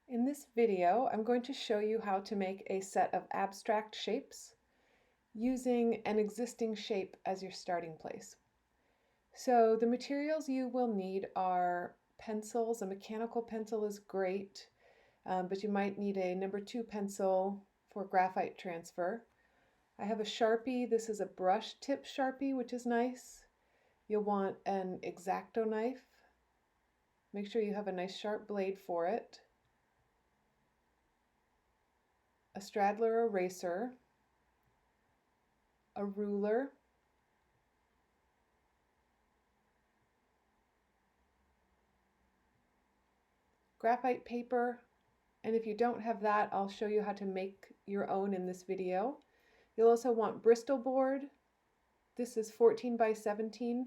In this video, I'm going to show you how to make a set of abstract shapes using an existing shape as your starting place. So the materials you will need are pencils. A mechanical pencil is great, but you might need a number 2 pencil for graphite transfer. I have a Sharpie. This is a brush tip Sharpie, which is nice. You'll want an X-Acto knife. Make sure you have a nice sharp blade for it. A Straddler eraser, a ruler, graphite paper, and if you don't have that, I'll show you how to make your own in this video. You'll also want Bristol board. This is 14 by 17,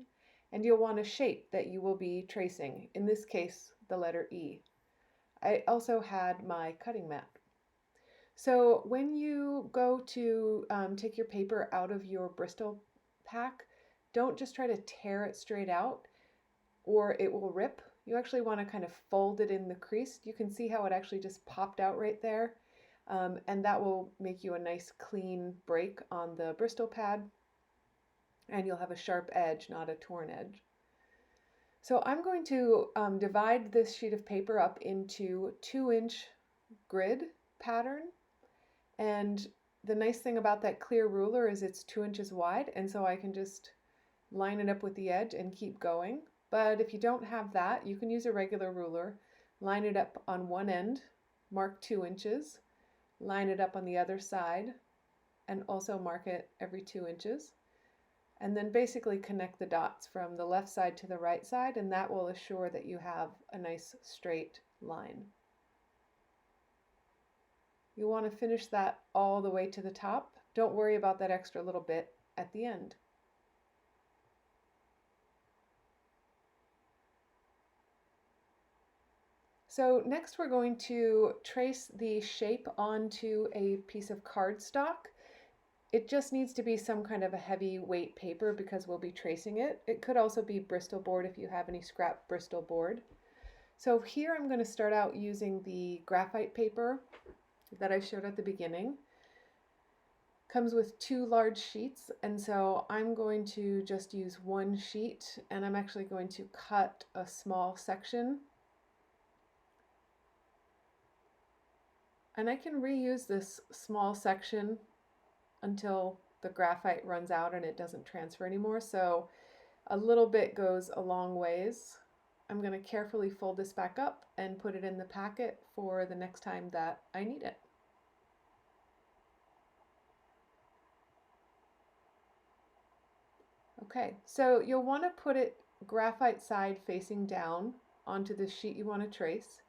and you'll want a shape that you will be tracing, in this case, the letter E. I also had my cutting mat. So when you go to take your paper out of your Bristol pack, don't just try to tear it straight out or it will rip. You actually want to kind of fold it in the crease. You can see how it actually just popped out right there. And that will make you a nice clean break on the Bristol pad. And you'll have a sharp edge, not a torn edge. So I'm going to divide this sheet of paper up into 2-inch grid pattern. And the nice thing about that clear ruler is it's 2 inches wide, and so I can just line it up with the edge and keep going. But if you don't have that, you can use a regular ruler, line it up on one end, mark 2 inches, line it up on the other side, and also mark it every 2 inches. And then basically connect the dots from the left side to the right side, and that will assure that you have a nice straight line. You want to finish that all the way to the top. Don't worry about that extra little bit at the end. So next we're going to trace the shape onto a piece of cardstock. It just needs to be some kind of a heavy weight paper because we'll be tracing it. It could also be Bristol board if you have any scrap Bristol board. So here I'm going to start out using the graphite paper that I showed at the beginning. Comes with 2 large sheets, and so I'm going to just use one sheet, and I'm actually going to cut a small section. And I can reuse this small section until the graphite runs out and it doesn't transfer anymore, so a little bit goes a long ways. I'm going to carefully fold this back up and put it in the packet for the next time that I need it. Okay, so you'll want to put it graphite side facing down onto the sheet you want to trace.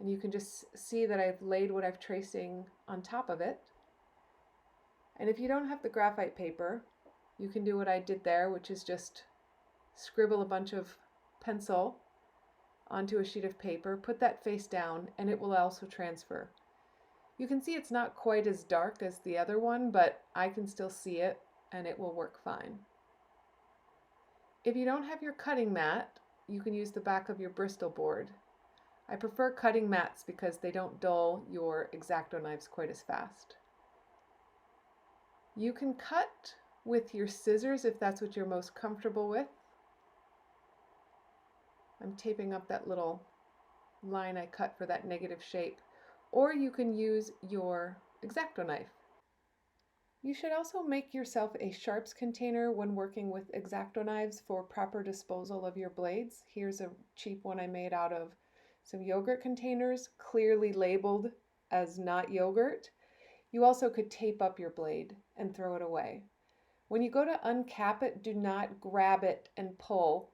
And you can just see that I've laid what I'm tracing on top of it. And if you don't have the graphite paper, you can do what I did there, which is just scribble a bunch of pencil onto a sheet of paper, put that face down, and it will also transfer. You can see it's not quite as dark as the other one, but I can still see it and it will work fine. If you don't have your cutting mat, you can use the back of your Bristol board. I prefer cutting mats because they don't dull your X-Acto knives quite as fast. You can cut with your scissors if that's what you're most comfortable with. I'm taping up that little line I cut for that negative shape. Or you can use your X-Acto knife. You should also make yourself a sharps container when working with X-Acto knives for proper disposal of your blades. Here's a cheap one I made out of some yogurt containers, clearly labeled as not yogurt. You also could tape up your blade and throw it away. When you go to uncap it, do not grab it and pull.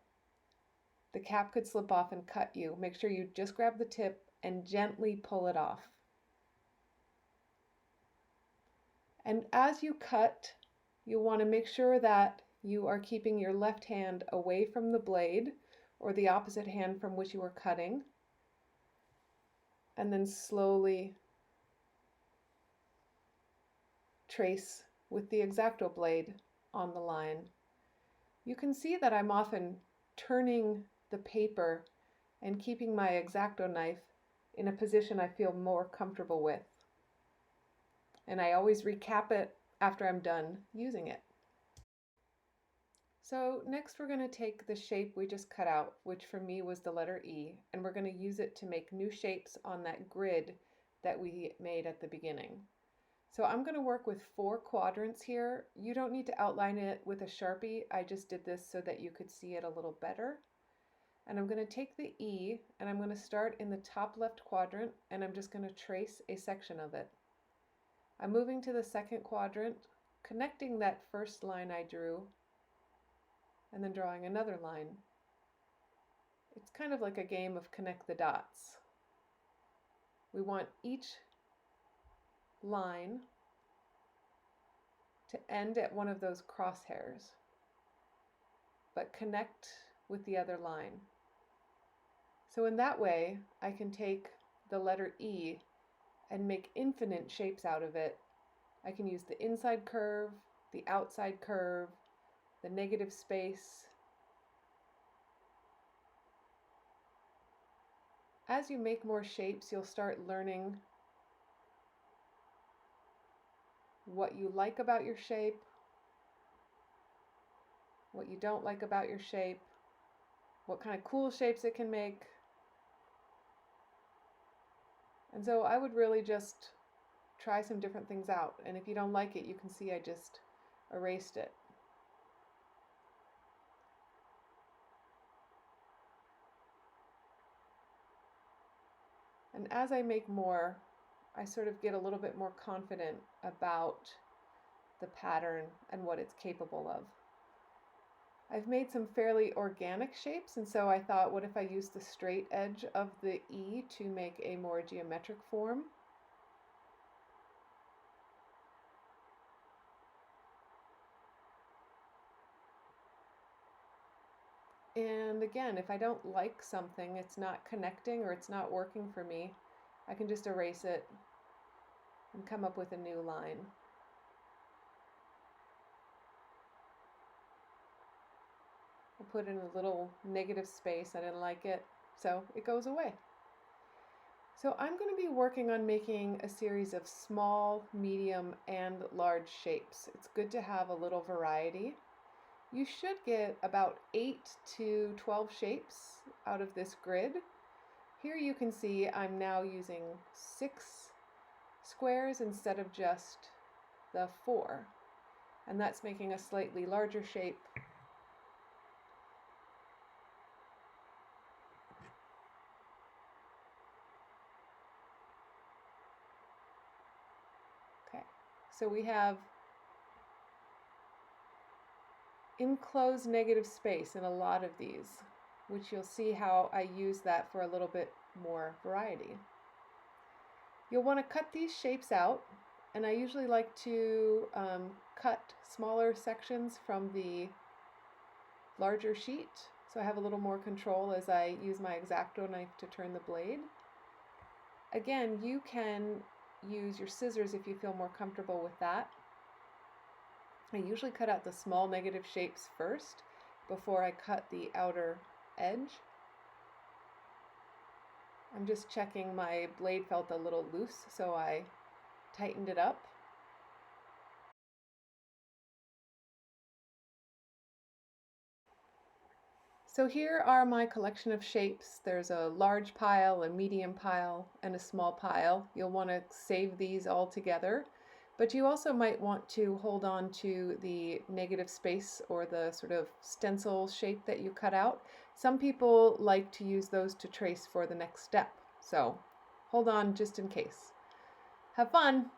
The cap could slip off and cut you. Make sure you just grab the tip and gently pull it off. And as you cut, you want to make sure that you are keeping your left hand away from the blade or the opposite hand from which you are cutting. And then slowly trace with the X-Acto blade on the line. You can see that I'm often turning the paper and keeping my X-Acto knife in a position I feel more comfortable with. And I always recap it after I'm done using it. So next we're going to take the shape we just cut out, which for me was the letter E, and we're going to use it to make new shapes on that grid that we made at the beginning. So I'm going to work with 4 quadrants here. You don't need to outline it with a Sharpie. I just did this so that you could see it a little better. And I'm going to take the E and I'm going to start in the top left quadrant and I'm just going to trace a section of it. I'm moving to the second quadrant, connecting that first line I drew, and then drawing another line. It's kind of like a game of connect the dots. We want each line to end at one of those crosshairs, but connect with the other line. So in that way, I can take the letter E and make infinite shapes out of it. I can use the inside curve, the outside curve, the negative space. As you make more shapes, you'll start learning what you like about your shape, what you don't like about your shape, what kind of cool shapes it can make. And so I would really just try some different things out. And if you don't like it, you can see I just erased it. And as I make more, I sort of get a little bit more confident about the pattern and what it's capable of. I've made some fairly organic shapes, and so I thought, what if I use the straight edge of the E to make a more geometric form? And again, if I don't like something, it's not connecting or it's not working for me, I can just erase it and come up with a new line. I put in a little negative space, I didn't like it, so it goes away. So I'm going to be working on making a series of small, medium, and large shapes. It's good to have a little variety. You should get about 8 to 12 shapes out of this grid. Here you can see I'm now using 6 squares instead of just the 4. And that's making a slightly larger shape. Okay, so we have enclosed negative space in a lot of these, which you'll see how I use that for a little bit more variety. You'll want to cut these shapes out, and I usually like to cut smaller sections from the larger sheet, so I have a little more control as I use my X-Acto knife to turn the blade. Again, you can use your scissors if you feel more comfortable with that. I usually cut out the small negative shapes first before I cut the outer edge. I'm just checking my blade felt a little loose, so I tightened it up. So here are my collection of shapes. There's a large pile, a medium pile, and a small pile. You'll want to save these all together, but you also might want to hold on to the negative space or the sort of stencil shape that you cut out. Some people like to use those to trace for the next step, so hold on just in case. Have fun!